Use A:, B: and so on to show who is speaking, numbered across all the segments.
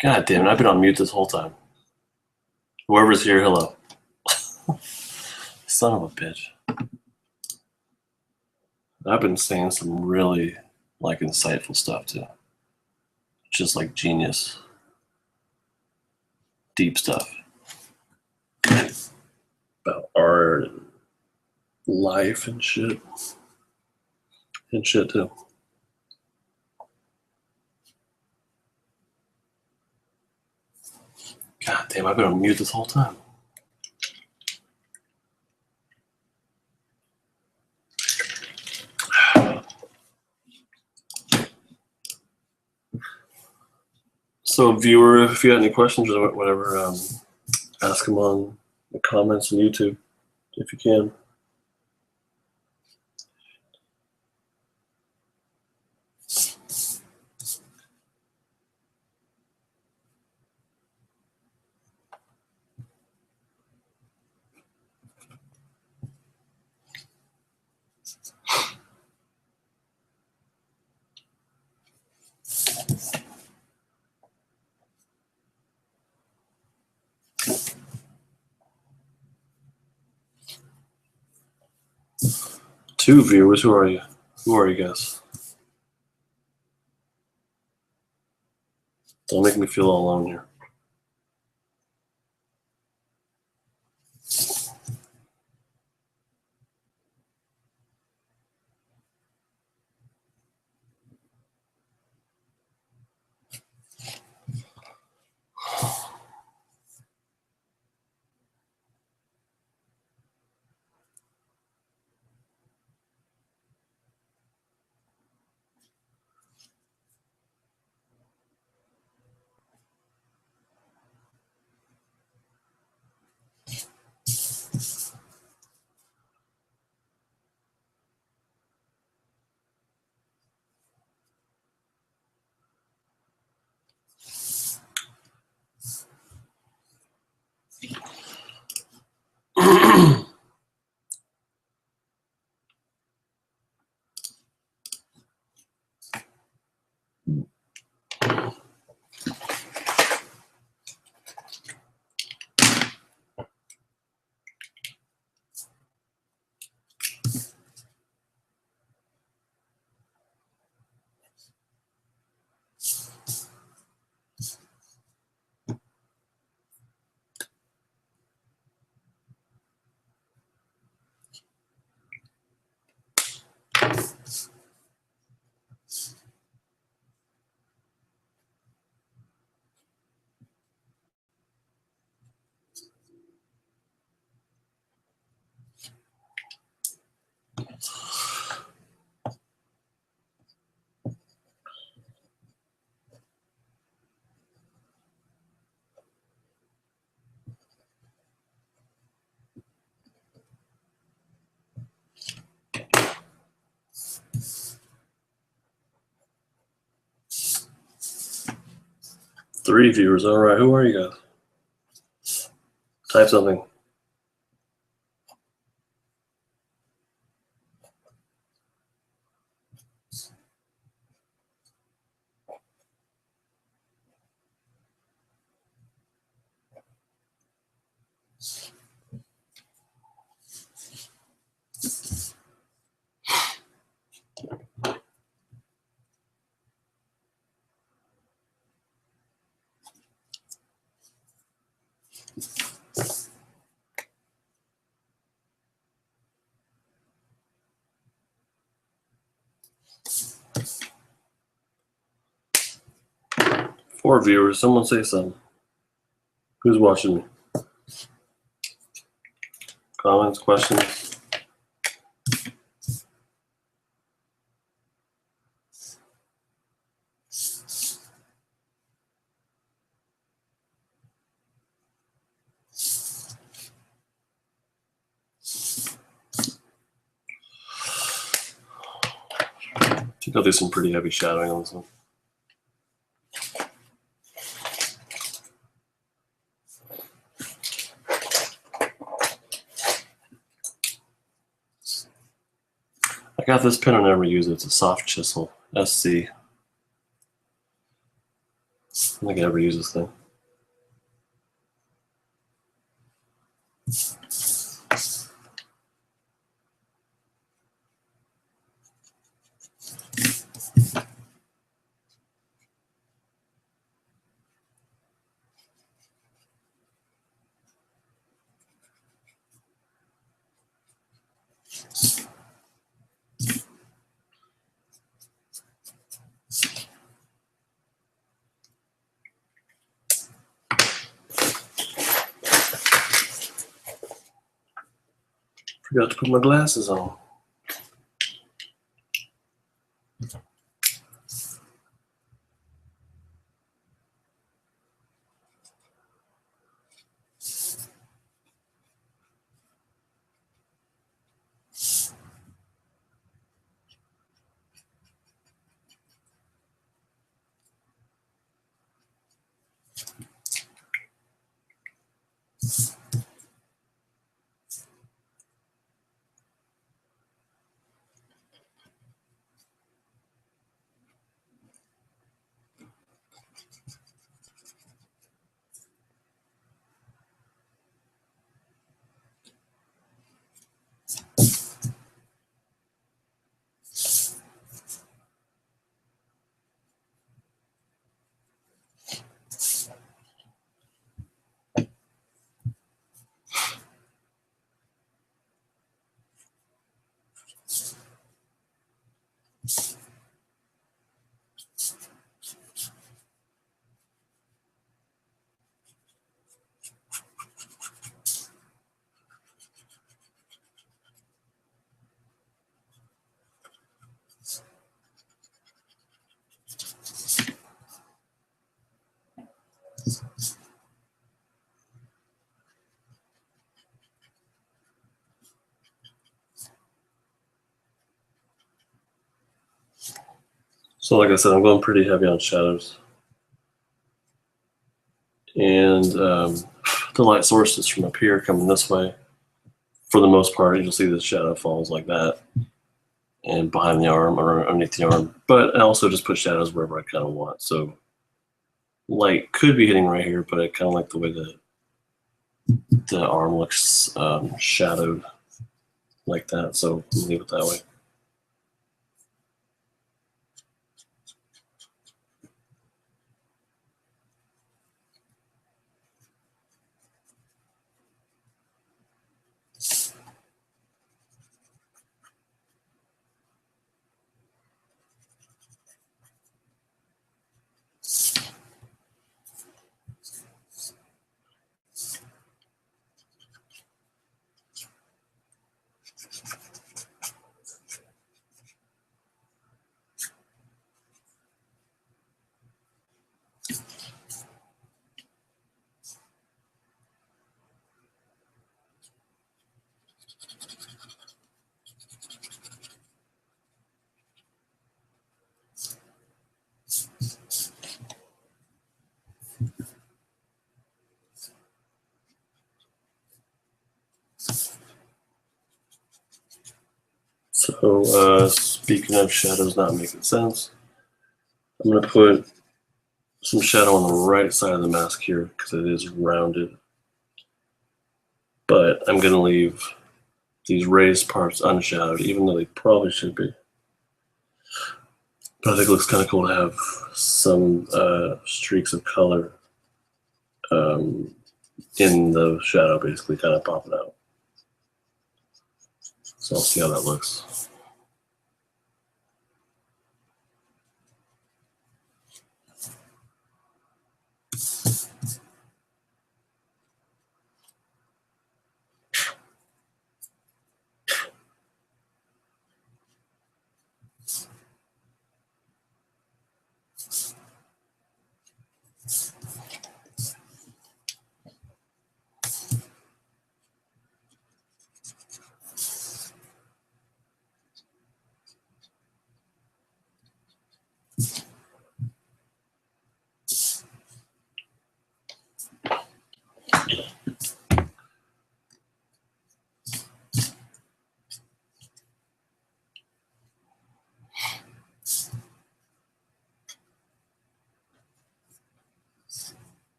A: God damn it, I've been on mute this whole time. Whoever's here, hello. Son of a bitch. I've been saying some really, insightful stuff, too. Just, genius. Deep stuff. About art and life and shit. And shit, too. God damn, I've been on mute this whole time. So, viewer, if you got any questions or whatever, ask them on the comments on YouTube, if you can. Two viewers, who are you? Who are you guys? Don't make me feel all alone here. Three viewers, all right. Who are you guys? Type something. Four viewers, someone say something. Who's watching me? Comments, questions? I think I'll do some pretty heavy shadowing on this one. I got this pen, I never use it. It's a soft chisel, SC. I don't think I ever use this thing. Forgot to put my glasses on. So like I said, I'm going pretty heavy on shadows. And the light source is from up here coming this way. For the most part, you'll see the shadow falls like that and behind the arm or underneath the arm. But I also just put shadows wherever I kind of want. So light could be hitting right here, but I kind of like the way the arm looks shadowed like that. So I'll leave it that way. So speaking of shadows not making sense, I'm going to put some shadow on the right side of the mask here because it is rounded. But I'm going to leave these raised parts unshadowed, even though they probably should be. But I think it looks kind of cool to have some streaks of color in the shadow, basically kind of popping out. So I'll see how that looks.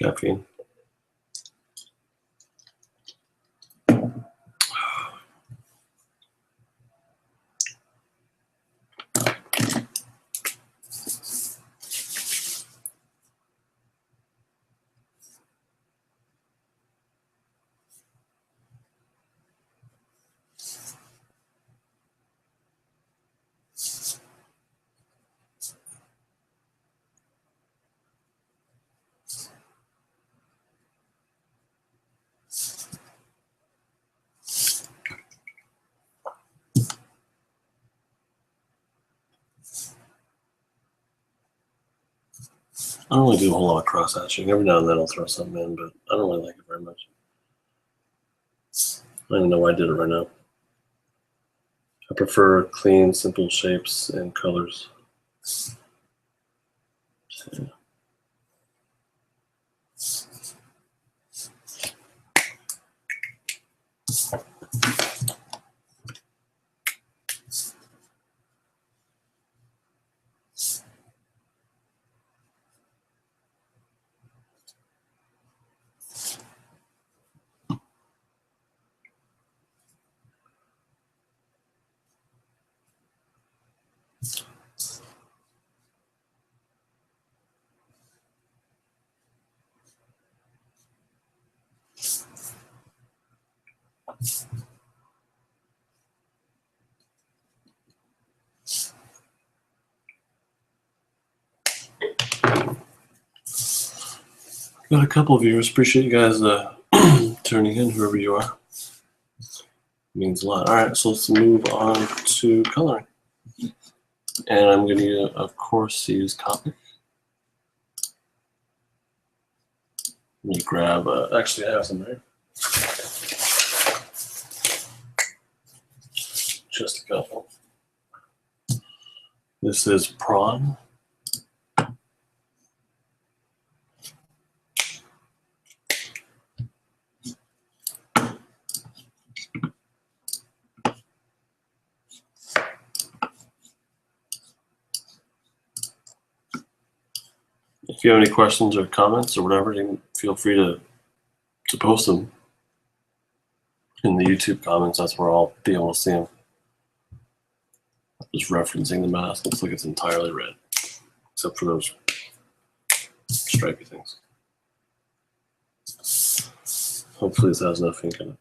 A: caffeine. I don't really do a whole lot of cross hatching. Every now and then I'll throw something in, but I don't really like it very much. I don't even know why I did it right now. I prefer clean, simple shapes and colors. So, yeah. Got a couple of viewers. Appreciate you guys tuning in, whoever you are. It means a lot. All right, so let's move on to coloring. And I'm going to, of course, use Copic. Let me grab, actually I have some there. Just a couple. This is Prawn. If you have any questions or comments or whatever, you can feel free to post them in the YouTube comments. That's where I'll be able to see them. Just referencing the mask, looks like it's entirely red, except for those stripy things. Hopefully this has enough ink in it.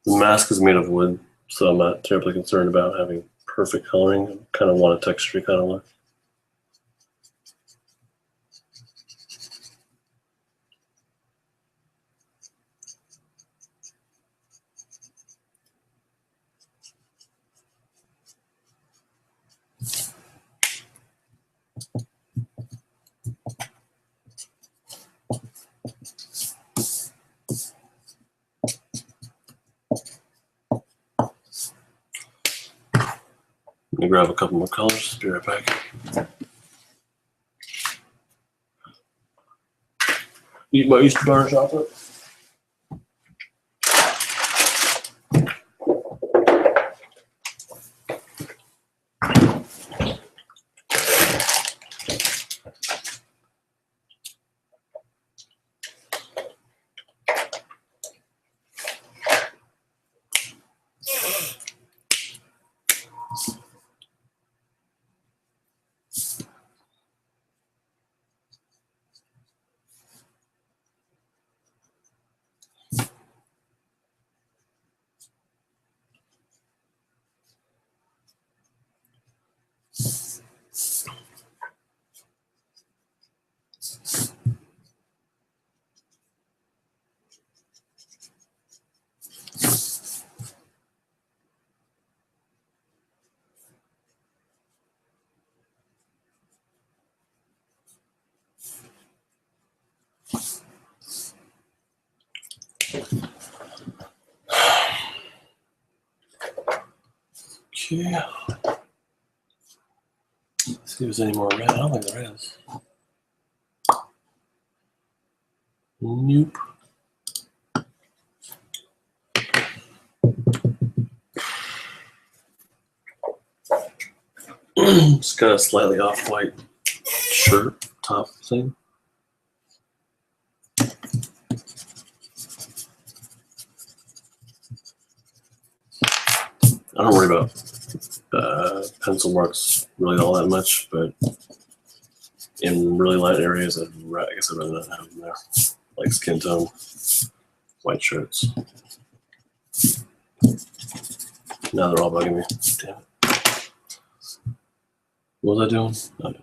A: The mask is made of wood, so I'm not terribly concerned about having perfect coloring. I kind of want a texture kind of look. grab a couple more colors. Be right back. Eat my Easter butter chocolate. Okay. Let's see if there's any more red. I don't think there is. Nope. It's got a slightly off-white shirt top thing. I don't worry about pencil marks really all that much, but in really light areas, I guess I'd rather not have them there, like skin tone, white shirts. Now they're all bugging me. Damn it. What was I doing? Oh, no.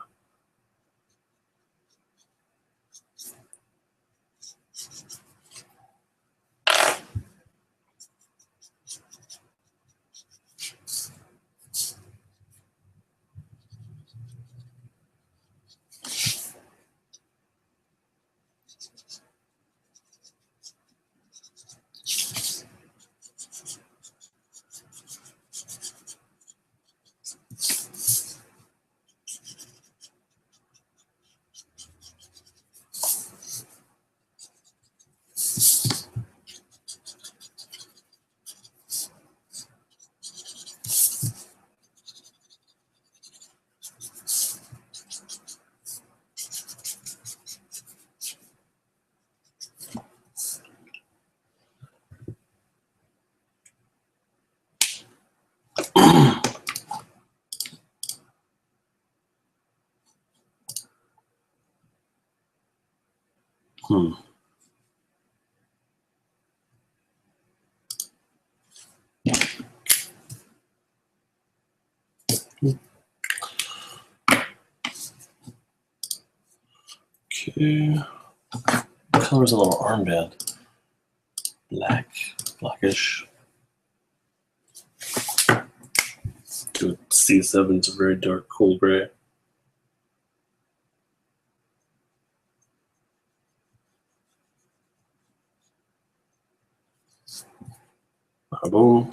A: Okay. What color is a little armband? Blackish. To a C7, it's a very dark, cool gray. Boom.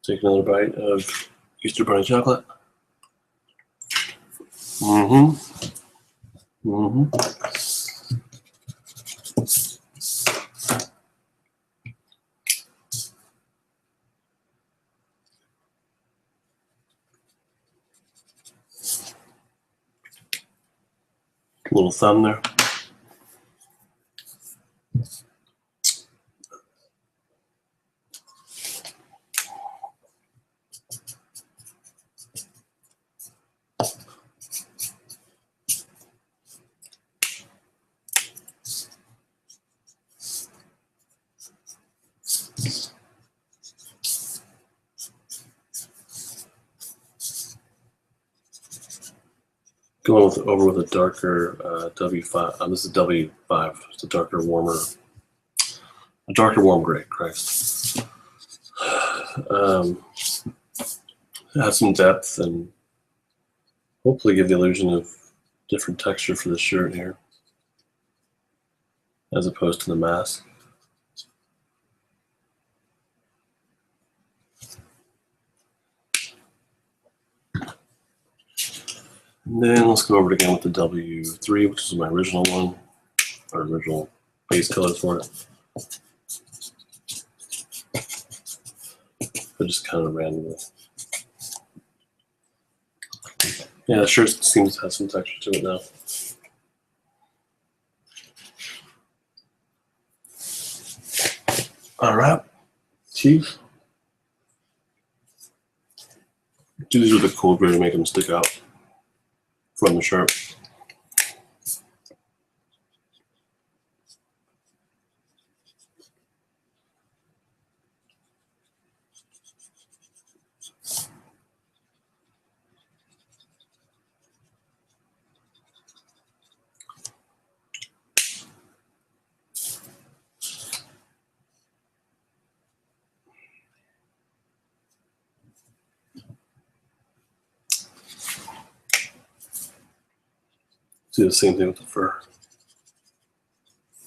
A: Take another bite of Easter bunny chocolate. Little thumb there. Going over with a darker W5. This is W5. It's a darker, warm gray. Christ. Have some depth and hopefully give the illusion of different texture for the shirt here, as opposed to the mask. And then let's go over it again with the W3, which is my original one, or original base colors for it. But just kind of randomly. Yeah, the shirt seems to have some texture to it now. All right, Chief. These are the cool gray to make them stick out from the shirt. Do the same thing with the fur.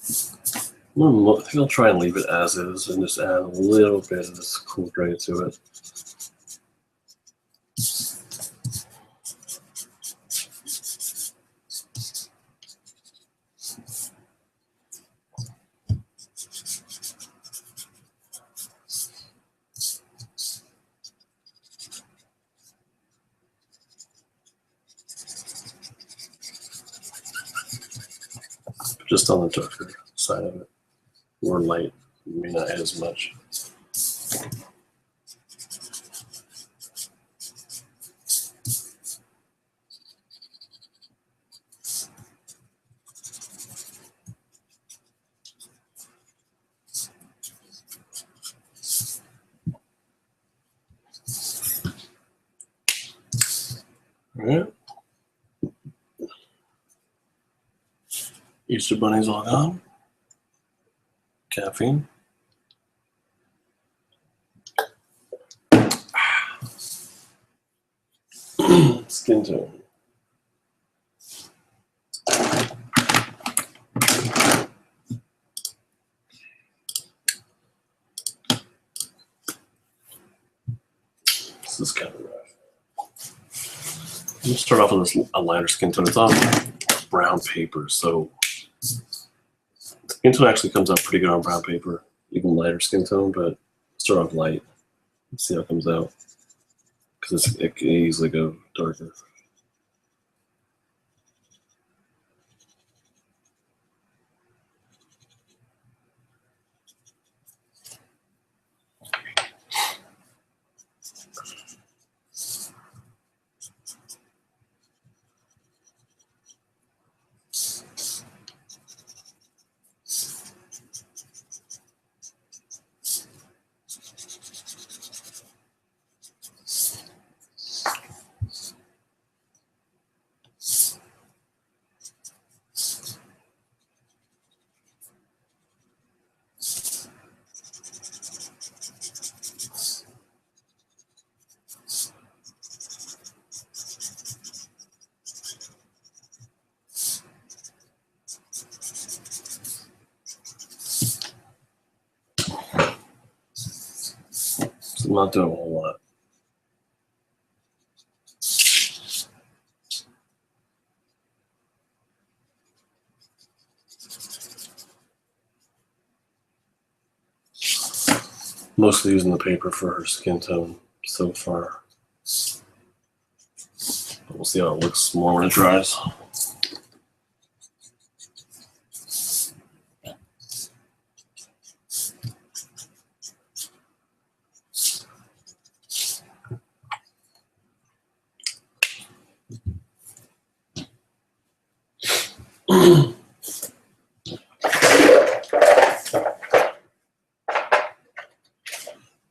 A: I think I'll try and leave it as is and just add a little bit of this cool gray to it. Just on the darker side of it, or light, may not add as much. All right. Easter bunny's all gone. Caffeine. Skin tone. This is kind of rough. Let's start off with a lighter skin tone. It's on brown paper, so skin tone actually comes out pretty good on brown paper, even lighter skin tone, but start off light. Let's see how it comes out, because it can easily go darker. So I'm not doing a whole lot. Mostly using the paper for her skin tone so far. But we'll see how it looks more when it dries.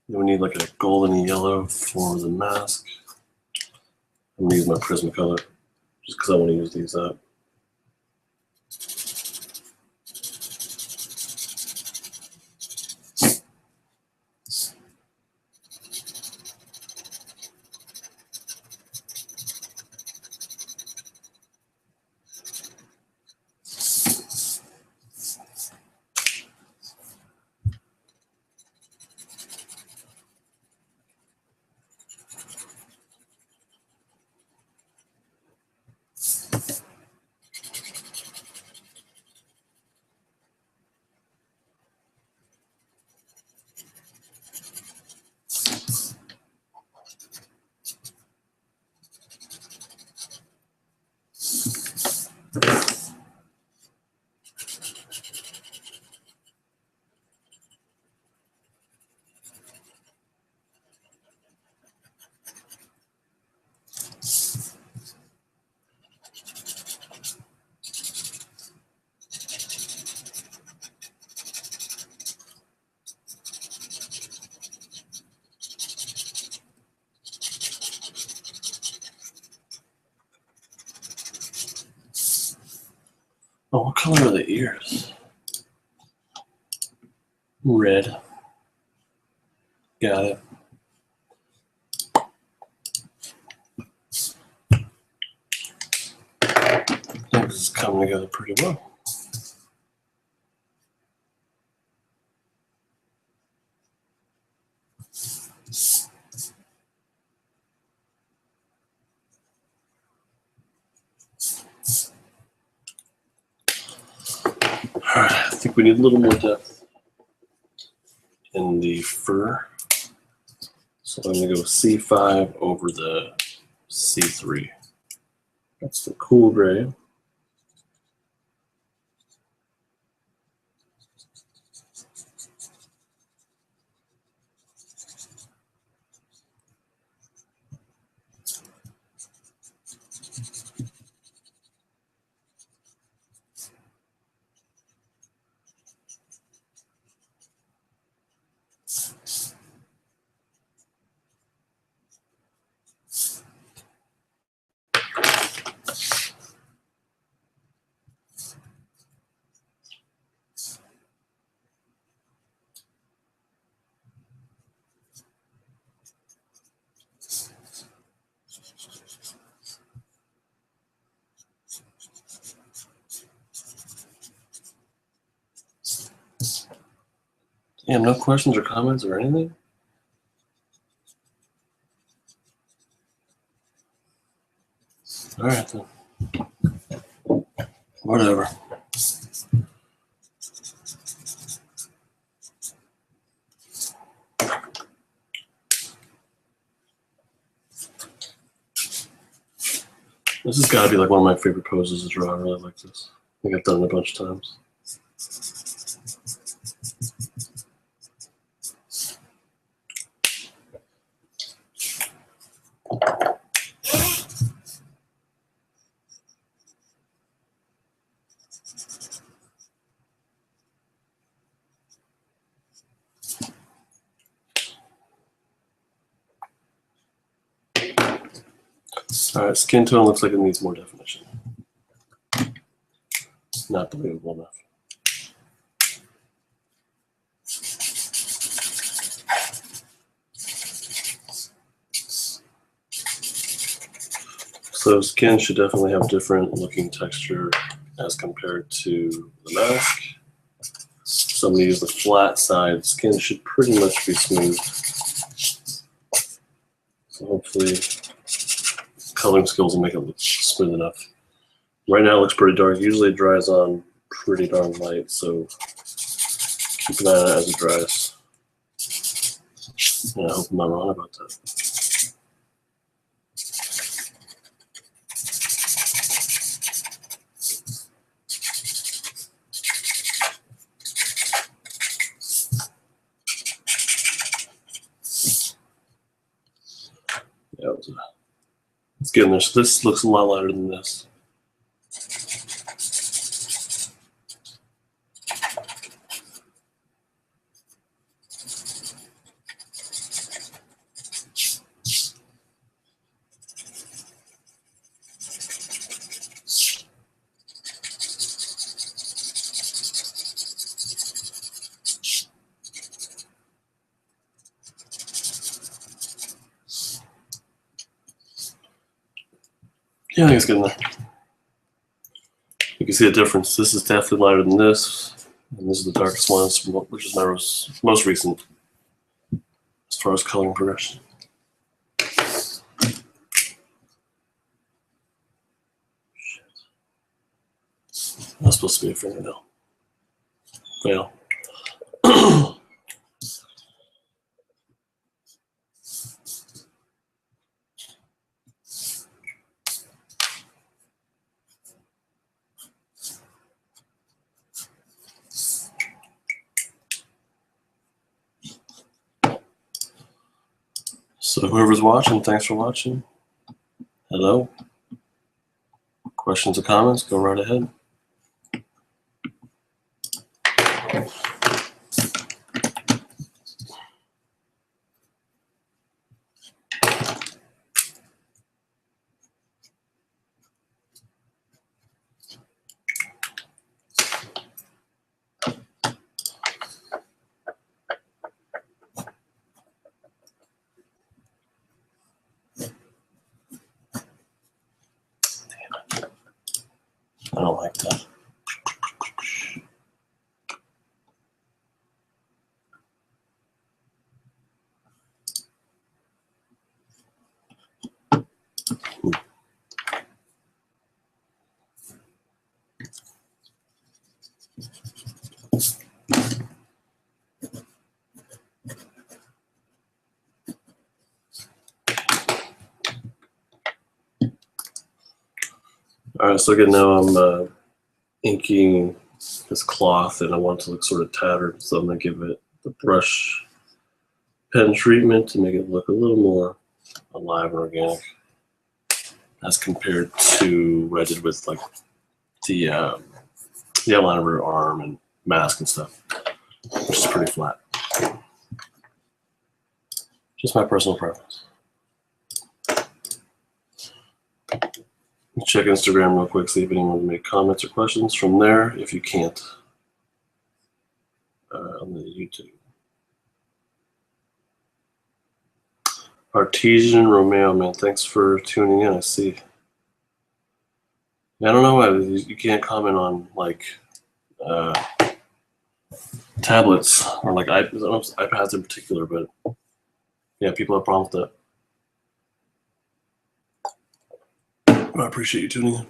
A: We need like a golden yellow for the mask. I'm gonna use my Prismacolor just because I want to use these up. Oh, what color are the ears? Red. Got it. I think this is coming together pretty well. All right, I think we need a little more depth in the fur. So I'm going to go C5 over the C3. That's the cool gray. Damn, no questions or comments or anything? All right, then. Whatever. This has got to be like one of my favorite poses to draw. I really like this. I think I've done it a bunch of times. All right, skin tone looks like it needs more definition. Not believable enough. So skin should definitely have different looking texture as compared to the mask. So I'm going to use the flat side. Skin should pretty much be smooth. So hopefully coloring skills will make it look smooth enough. Right now it looks pretty dark. Usually it dries on pretty darn light, so keep an eye on it as it dries. And I hope I'm not wrong about that. Yeah, it's getting there. So this looks a lot lighter than this. Yeah, I think it's getting there. You can see the difference. This is definitely lighter than this, and this is the darkest one, which is my most recent as far as coloring progression. That's supposed to be a fingernail. Fail. So whoever's watching, thanks for watching. Hello. Questions or comments, go right ahead. I don't like that. All right, so again, now I'm inking this cloth, and I want it to look sort of tattered, so I'm going to give it the brush pen treatment to make it look a little more alive and organic, as compared to what I did with like the outline of her arm and mask and stuff, which is pretty flat. Just my personal preference. Check Instagram real quick, see if anyone wants to make comments or questions from there. If you can't, on the YouTube. Artesian Romeo, man, thanks for tuning in. I see. I don't know why you can't comment on like tablets or like iPads in particular, but yeah, people have problems with that. I appreciate you tuning in.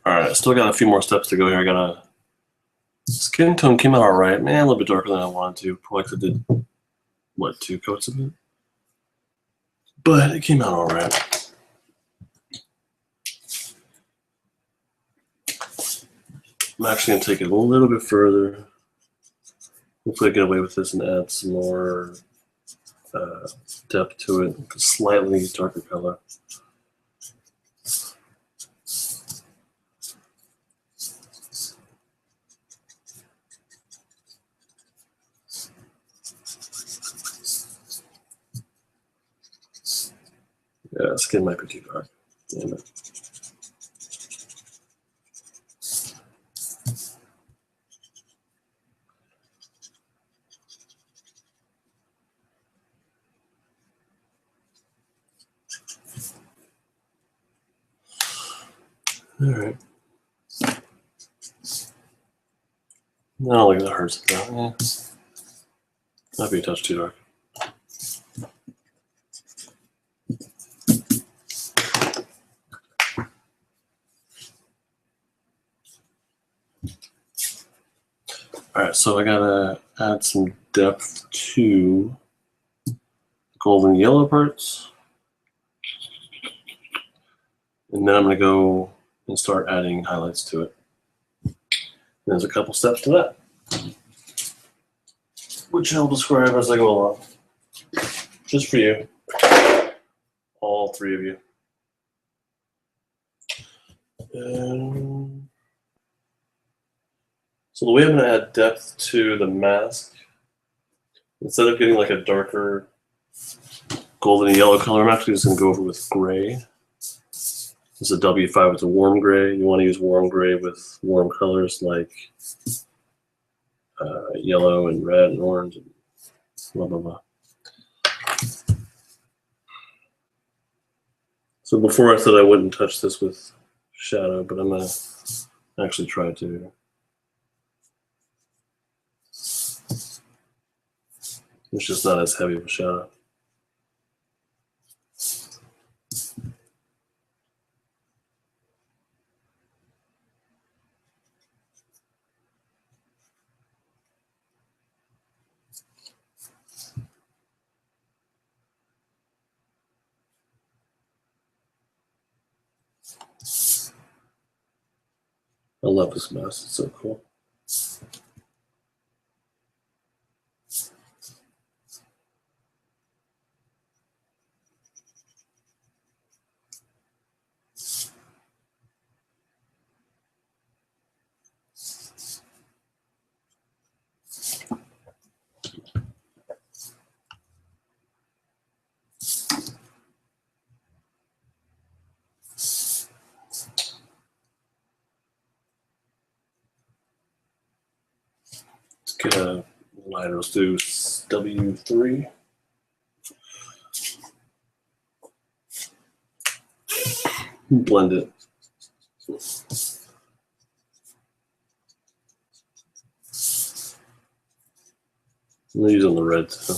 A: All right, I still got a few more steps to go here. I got a skin tone came out all right, man, a little bit darker than I wanted to. Probably could have did what, 2 coats of it, but it came out all right. I'm actually gonna take it a little bit further. Hopefully, I get away with this and add some more depth to it, a slightly darker color. Yeah, skin might be too dark. Damn it. All right. I don't think that hurts it though. Yeah. Might be a touch too dark. All right, so I gotta add some depth to golden yellow parts. And then I'm gonna go and start adding highlights to it. There's a couple steps to that, which I'll describe as I go along. Just for you, all 3 of you. So the way I'm gonna add depth to the mask, instead of getting like a darker golden yellow color, I'm actually just gonna go over with gray. This is a W5, it's a warm gray. You want to use warm gray with warm colors like yellow and red and orange and blah, blah, blah. So before I said I wouldn't touch this with shadow, but I'm going to actually try to. It's just not as heavy of a shadow. I love this mask. It's so cool. Let's get a lighter. Let's do W3. Blend it. I'm using the red too.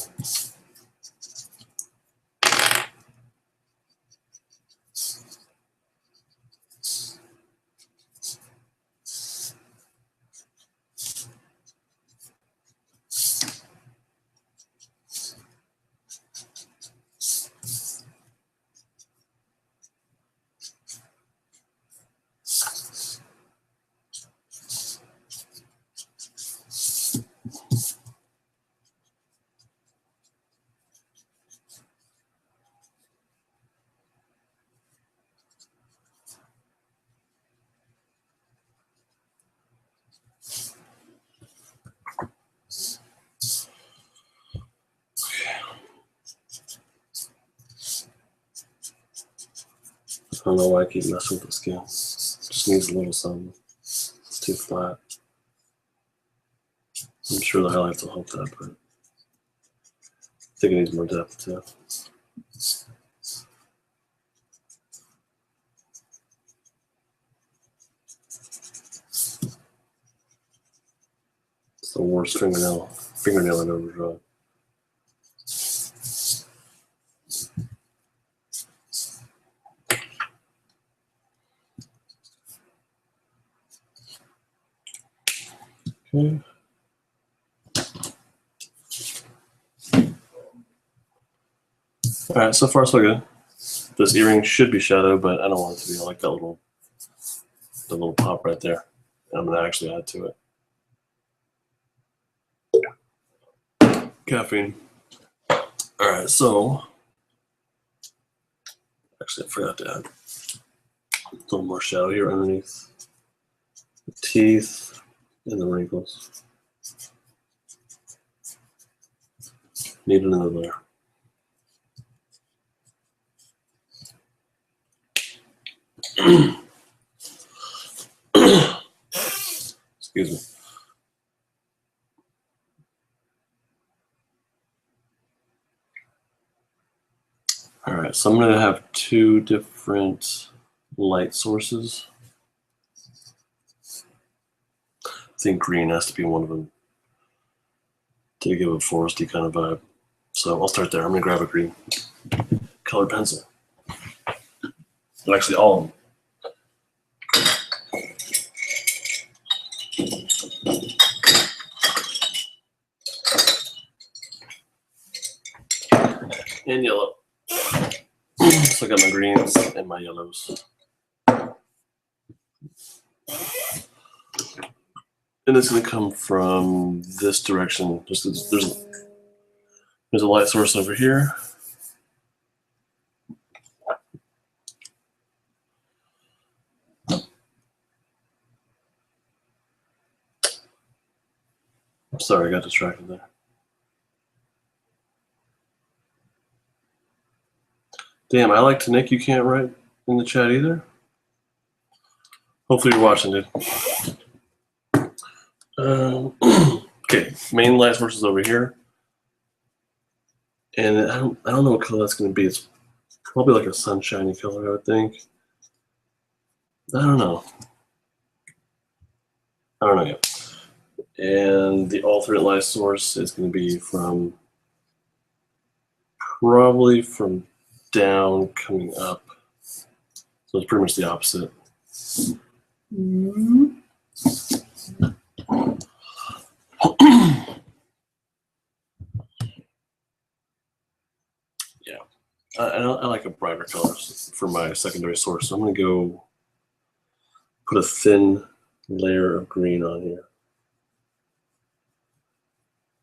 A: I don't know why I keep messing with the skin. Just needs a little something. It's too flat. I'm sure the highlights will help that, but I think it needs more depth too. It's the worst fingernail I've ever drawn. Okay. All right, so far so good. This earring should be shadowed, but I don't want it to be. I like that the little pop right there. And I'm gonna actually add to it. Caffeine. All right, so actually I forgot to add a little more shadow here underneath the teeth and the wrinkles. Need another layer. Excuse me. All right, so I'm going to have two different light sources. I think green has to be one of them to give a foresty kind of vibe. So I'll start there. I'm going to grab a green colored pencil. Actually, all of them. And yellow. So I got my greens and my yellows. And it's going to come from this direction. There's a light source over here. I'm sorry, I got distracted there. Damn, I like to Nick. You can't write in the chat either. Hopefully you're watching, dude. Okay, main light source is over here, and I don't know what color that's going to be. It's probably like a sunshiny color, I would think. I don't know yet. And the alternate light source is going to be from probably from down coming up. So it's pretty much the opposite. Yeah, I like a brighter color for my secondary source. So I'm going to go put a thin layer of green on here.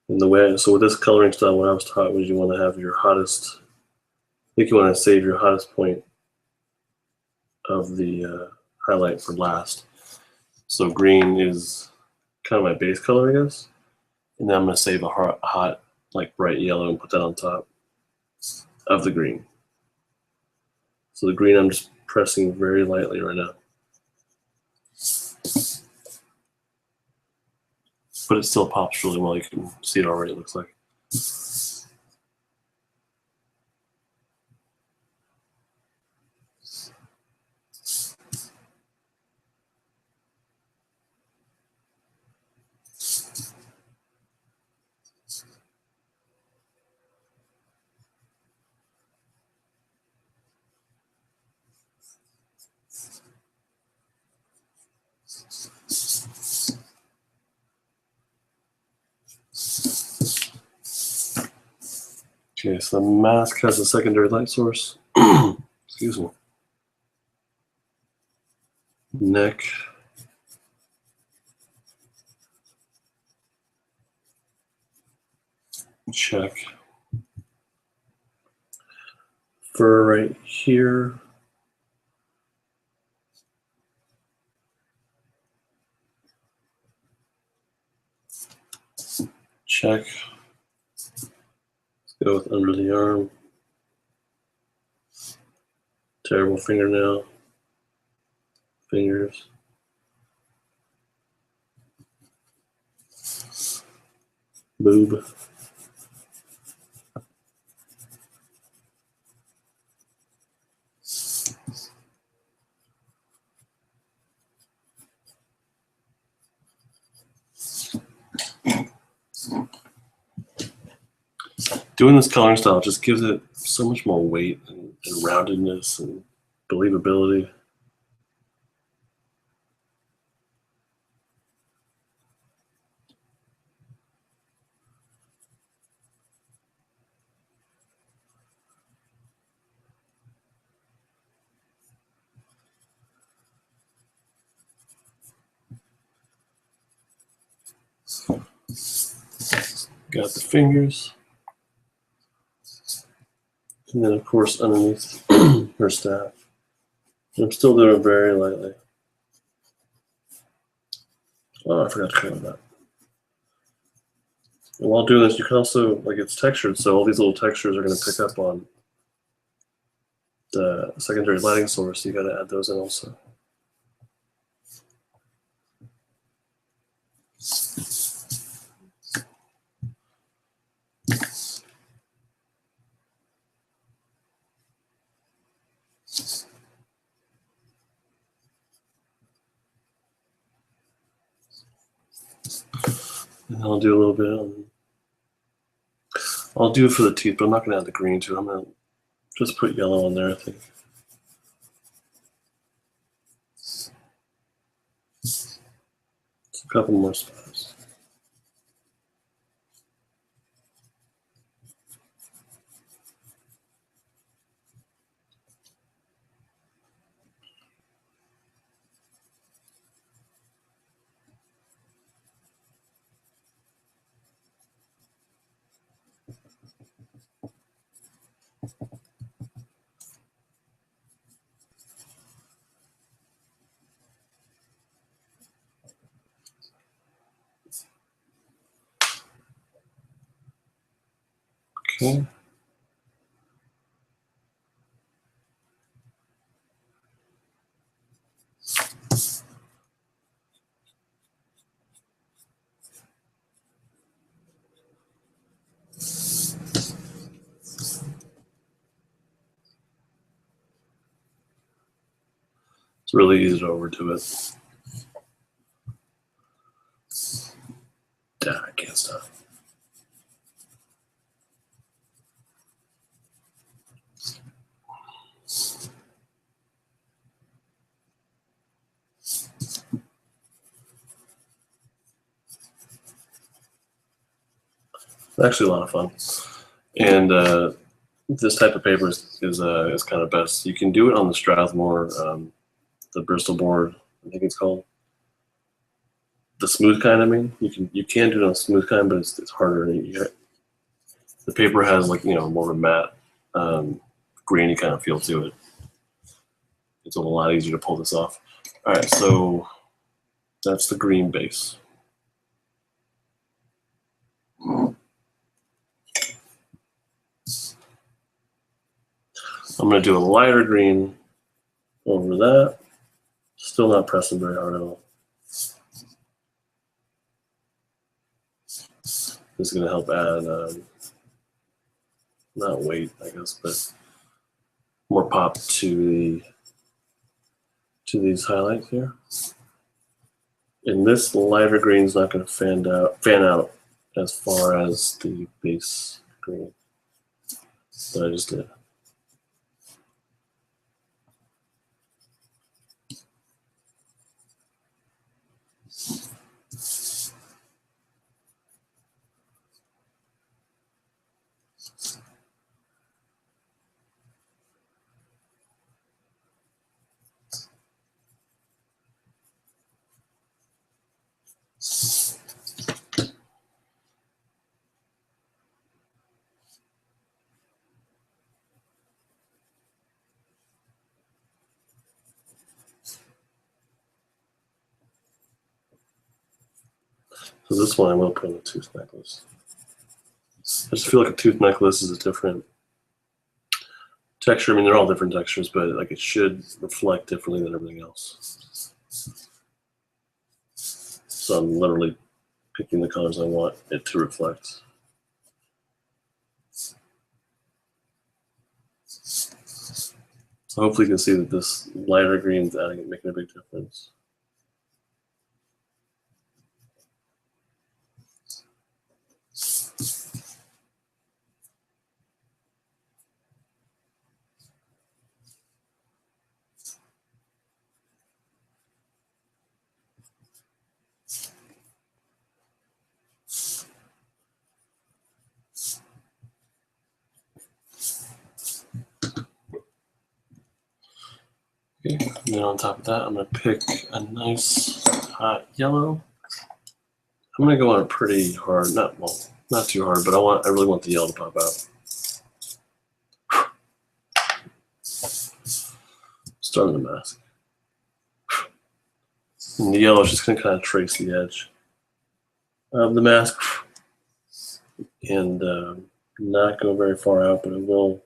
A: And the way, so with this coloring style, what I was taught was you want to have your hottest, I think you want to save your hottest point of the highlight for last. So green is kind of my base color, I guess. And then I'm going to save a hot, like bright yellow and put that on top of the green. So the green I'm just pressing very lightly right now. But it still pops really well. You can see it already, it looks like. Okay, so the mask has a secondary light source. Excuse me. Neck. Check. Fur right here. Check. Let's go with under the arm. Terrible fingernail. Fingers. Boob. Doing this coloring style just gives it so much more weight and roundedness and believability. Got the fingers. And then, of course, underneath her staff. I'm still doing it very lightly. Oh, I forgot to cover that. And while doing this, you can also, like, it's textured, so all these little textures are going to pick up on the secondary lighting source. So you got to add those in also. And I'll do a little bit on, I'll do it for the teeth, but I'm not going to add the green to it. I'm going to just put yellow on there, I think. Just a couple more spots. Okay. It's really easy to overdo it. I can't stop. actually a lot of fun. And this type of paper is kind of best. You can do it on the Strathmore, the Bristol board, I think it's called. The smooth kind, I mean. You can do it on the smooth kind, but it's harder. The paper has like, you know, more of a matte, grainy kind of feel to it. It's a lot easier to pull this off. All right, so that's the green base. I'm going to do a lighter green over that. Still not pressing very hard at all. This is going to help add, not weight, I guess, but more pop to these highlights here. And this lighter green is not going to fan out as far as the base green that I just did. So this one I will put in a tooth necklace. I just feel like a tooth necklace is a different texture. I mean, they're all different textures, but like it should reflect differently than everything else. So I'm literally picking the colors I want it to reflect. So hopefully you can see that this lighter green is making a big difference. Okay, and then on top of that, I'm going to pick a nice hot yellow. I'm going to go on it pretty hard, not too hard, but I really want the yellow to pop out. Start on the mask. And the yellow is just going to kind of trace the edge of the mask and not go very far out, but it will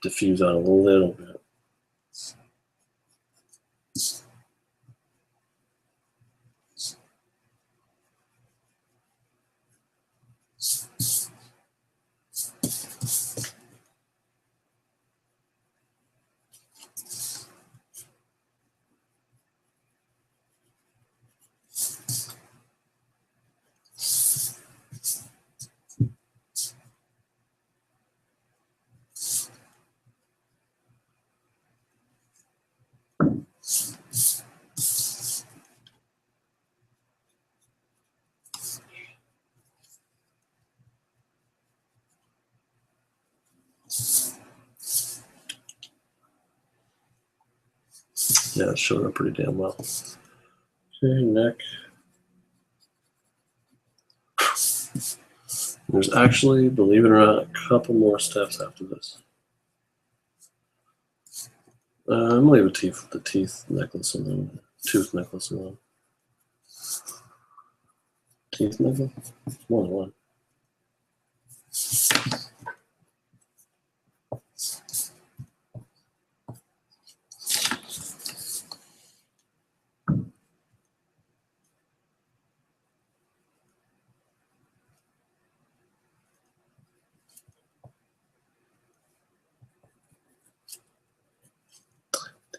A: diffuse out a little bit. Yeah, it's showing up pretty damn well. Okay, neck. There's actually, believe it or not, a couple more steps after this. I'm gonna leave the teeth necklace alone. Tooth necklace alone. Teeth necklace? More than one.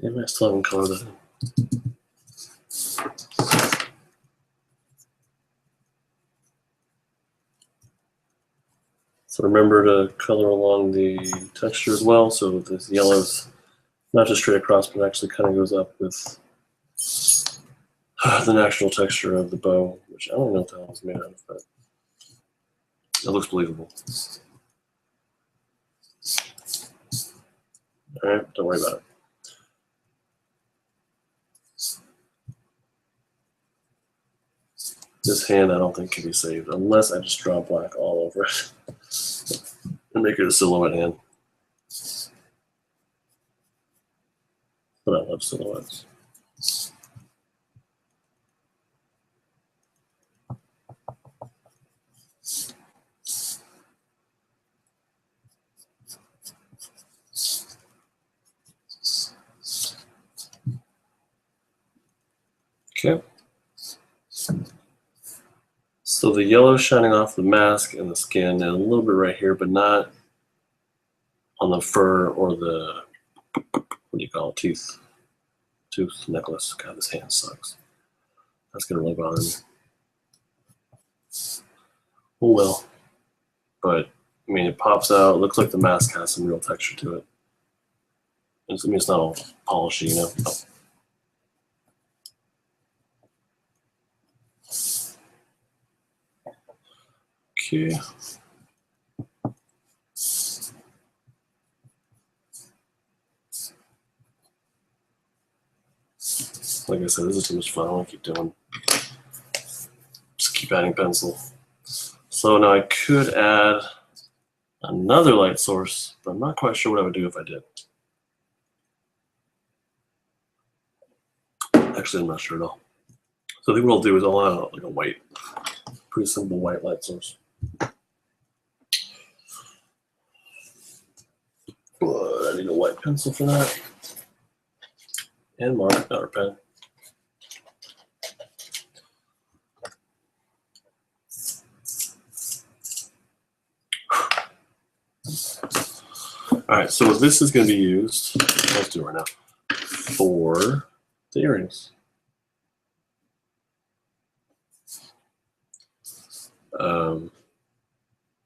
A: Damn, I still haven't colored that in. So remember to color along the texture as well, so this yellow's not just straight across, but actually kind of goes up with the natural texture of the bow, which I don't know what the hell it's made out of, but It looks believable. All right, don't worry about it. This hand I don't think can be saved unless I just draw black all over it and make it a silhouette hand. But I love silhouettes. Okay. So the yellow shining off the mask and the skin and a little bit right here, but not on the fur or the, what do you call it, tooth necklace. God, this hand sucks. That's gonna really bother me. Oh well. But I mean, it pops out. It looks like the mask has some real texture to it. I mean, it's not all polishy, you know. Oh. Okay. Like I said, this is too much fun. I want to keep doing. Just keep adding pencil. So now I could add another light source, but I'm not quite sure what I would do if I did. Actually, I'm not sure at all. So I think what I'll do is I'll add like a white, pretty simple white light source. But I need a white pencil for that. And mark, not a pen. All right, so this is going to be used, let's do it right now, for the earrings.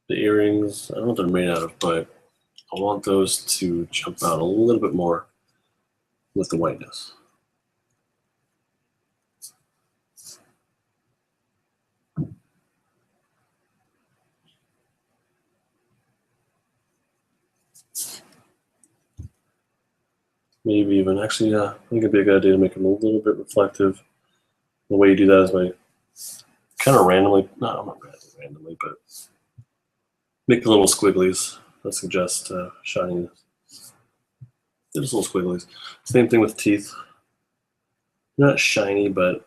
A: The earrings, I don't know what they're made out of, but I want those to jump out a little bit more with the whiteness. Maybe even, actually, yeah, I think it'd be a good idea to make them a little bit reflective. The way you do that is by kind of randomly, not randomly, but make the little squigglies that suggest shininess. Just little squigglies. Same thing with teeth. Not shiny, but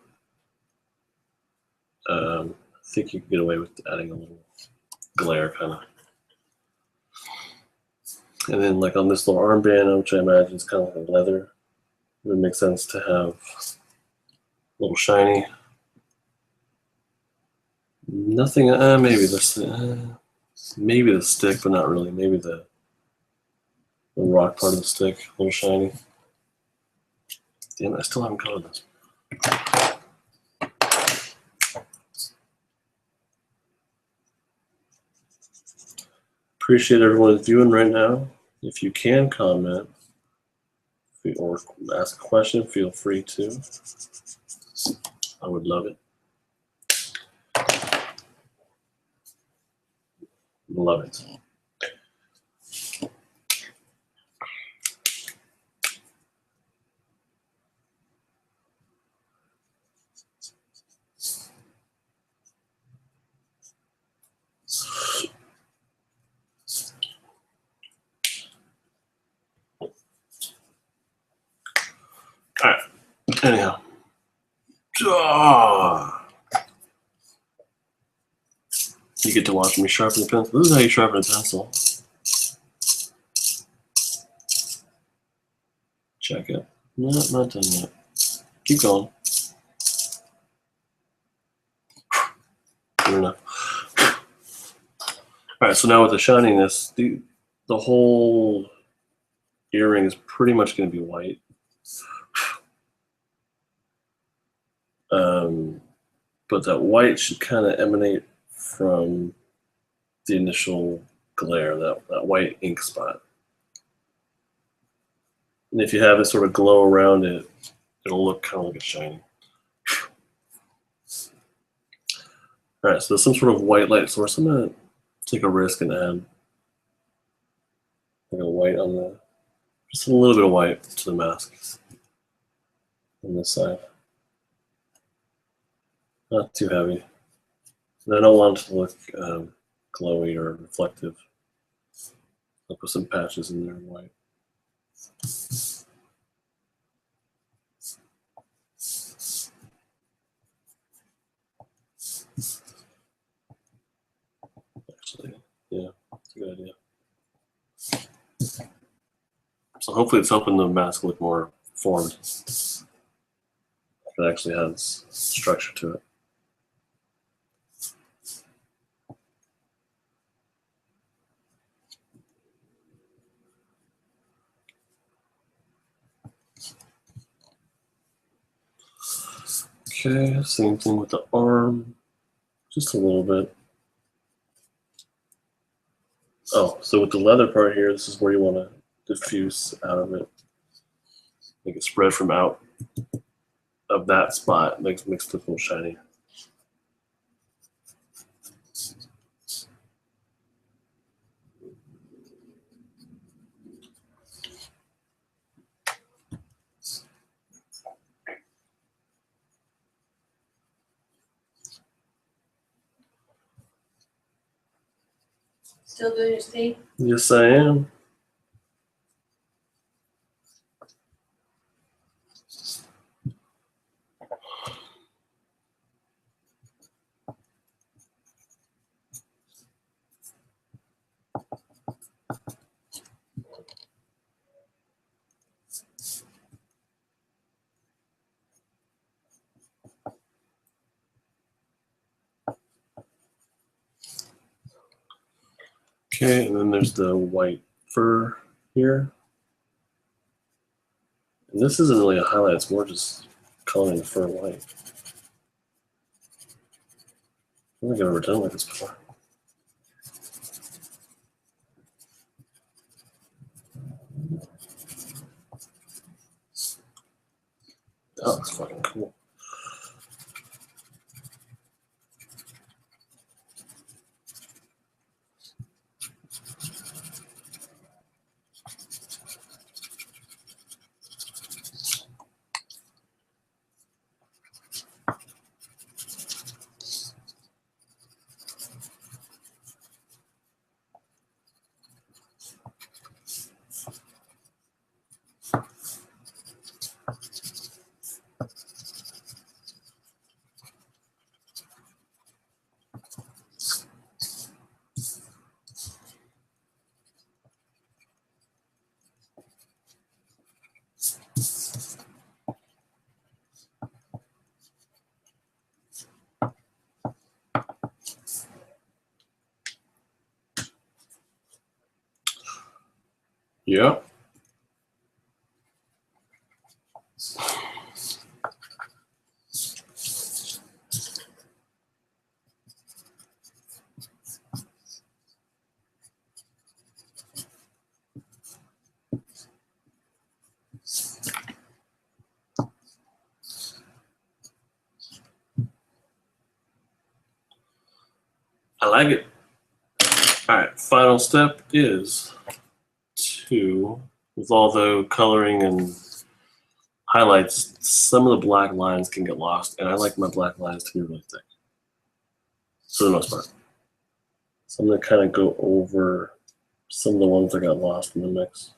A: I think you can get away with adding a little glare kind of. And then like on this little armband, which I imagine is kind of like a leather, it would make sense to have a little shiny. Nothing, maybe maybe the stick, but not really. Maybe the rock part of the stick, a little shiny. Damn, I still haven't colored this. Appreciate everyone viewing right now. If you can comment or ask a question, feel free to. I would love it. Love it. All right. Anyhow. You get to watch me sharpen the pencil. This is how you sharpen a pencil. Check it. No, not done yet. Keep going. Good enough. All right, so now with the shininess, the whole earring is pretty much going to be white. But that white should kind of emanate from the initial glare, that white ink spot. And if you have it sort of glow around it, it'll look kind of like it's shiny. All right, so there's some sort of white light source. I'm going to take a risk and add like a white on just a little bit of white to the mask on this side. Not too heavy. And I don't want it to look glowy or reflective. I'll put some patches in there in white. Actually, yeah, that's a good idea. So hopefully it's helping the mask look more formed. It actually has structure to it. Okay, same thing with the arm, just a little bit. Oh, so with the leather part here, this is where you want to diffuse out of it. Make it spread from out of that spot, makes it look shiny.
B: Still doing your steak?
A: Yes, I am. Okay, and then there's the white fur here. And this isn't really a highlight, it's more just coloring the fur white. I don't think I've ever done like this before. That looks fucking cool. Yeah. I like it. All right, final step is to, with all the coloring and highlights, some of the black lines can get lost, and I like my black lines to be really thick, for the most part. So I'm gonna kind of go over some of the ones that got lost in the mix.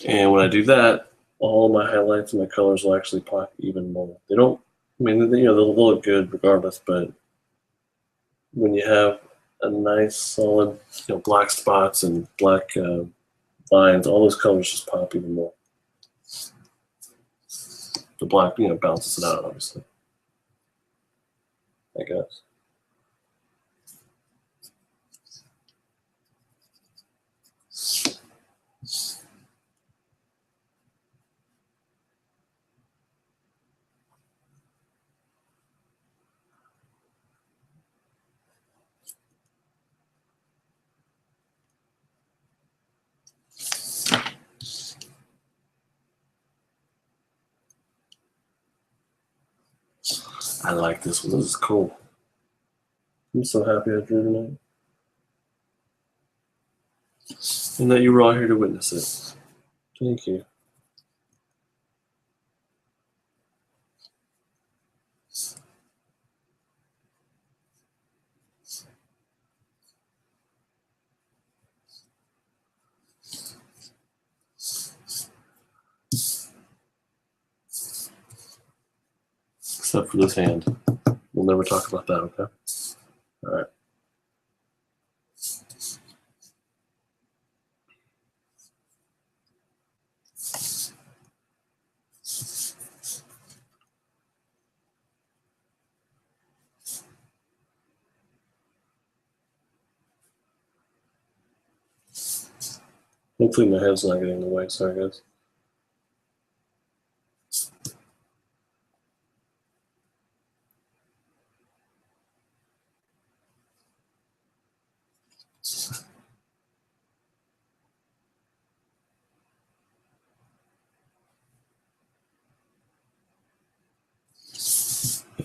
A: And when I do that, all my highlights and my colors will actually pop even more. They don't, I mean, they'll look good regardless, but when you have a nice solid, black spots and black lines, all those colors just pop even more. The black, balances it out, obviously, I guess. I like this one. This is cool. I'm so happy I drew tonight. And that you were all here to witness it. Thank you. Except for this hand. We'll never talk about that, okay? All right. Hopefully my head's not getting in the way. Sorry, guys.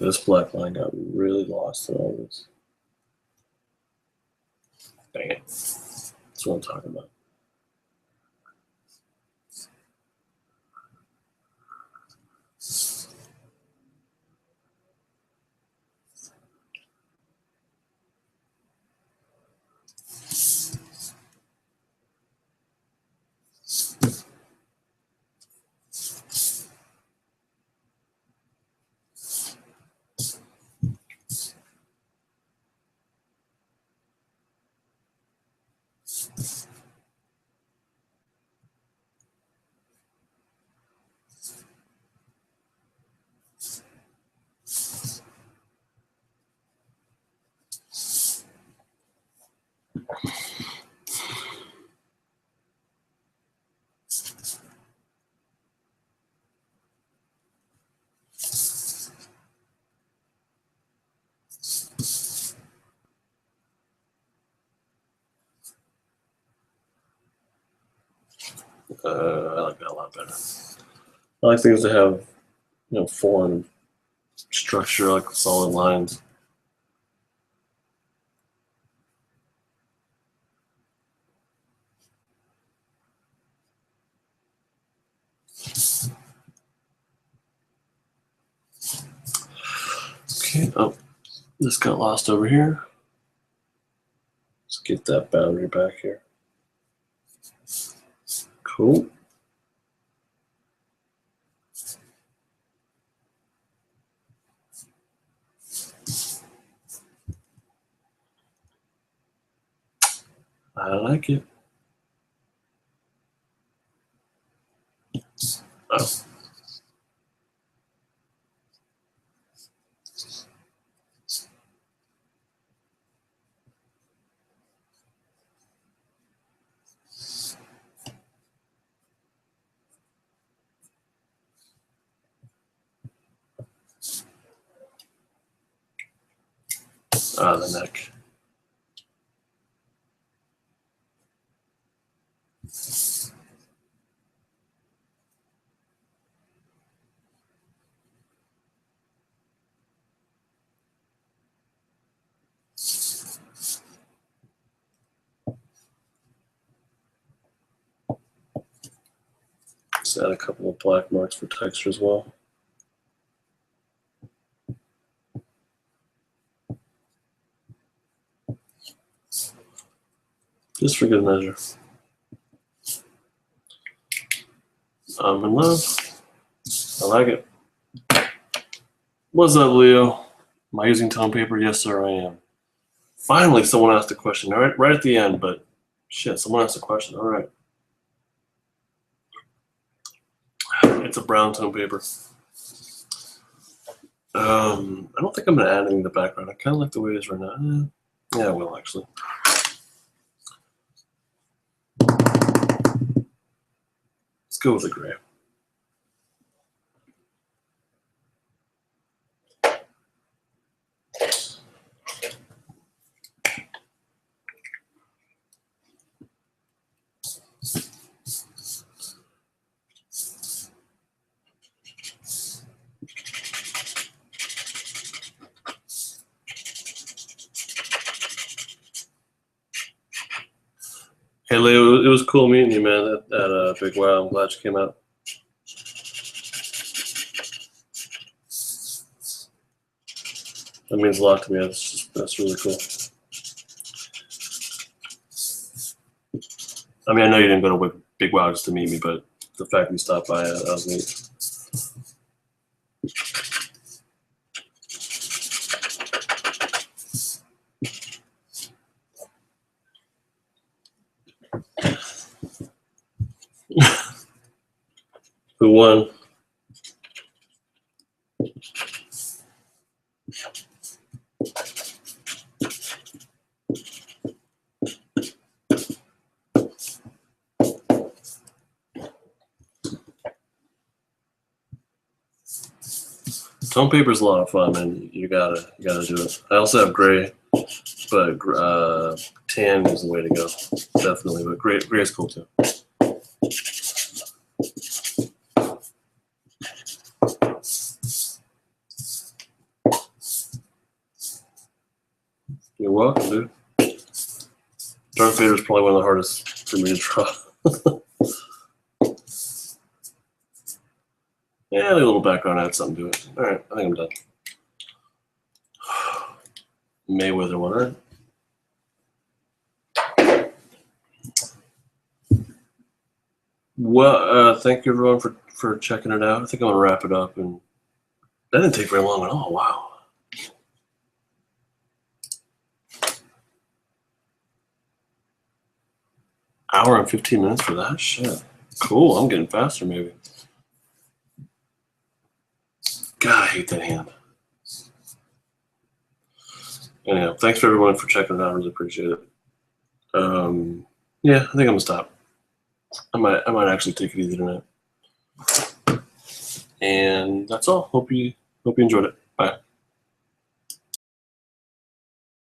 A: This black line got really lost in all this. Dang it. That's what I'm talking about. I like that a lot better. I like things that have, form, structure, like solid lines. Okay, oh, this got lost over here. Let's get that boundary back here. Cool. I like it. Oh. The neck. Just add a couple of black marks for texture as well. Just for good measure. I'm in love. I like it. What's up, Leo? Am I using tone paper? Yes, sir, I am. Finally, someone asked a question. All right, right at the end, but shit, someone asked a question. All right. It's a brown tone paper. I don't think I'm going to add anything in the background. I kind of like the way it is right now. Yeah, I will, actually. Let's go with the gray. Hey, Leo, it was cool meeting you, man, at Big Wow. I'm glad you came out. That means a lot to me. That's really cool. I mean, I know you didn't go to Big Wow just to meet me, but the fact you stopped by, that was neat. Who won? Tone paper is a lot of fun, man. You gotta do it. I also have gray, but tan is the way to go, definitely. But gray is cool too. You're welcome, dude. Darth Vader is probably one of the hardest for me to draw. Yeah, a little background adds something to it. All right, I think I'm done. Mayweather one, all right? Well, thank you everyone for checking it out. I think I'm gonna wrap it up, and that didn't take very long at all. Wow. Hour and 15 minutes for that? Shit. Cool, I'm getting faster maybe. God, I hate that hand. Anyhow, thanks for everyone for checking it out. I really appreciate it. Yeah, I think I'm gonna stop. I might actually take it easy tonight. And that's all. Hope you enjoyed it. Bye.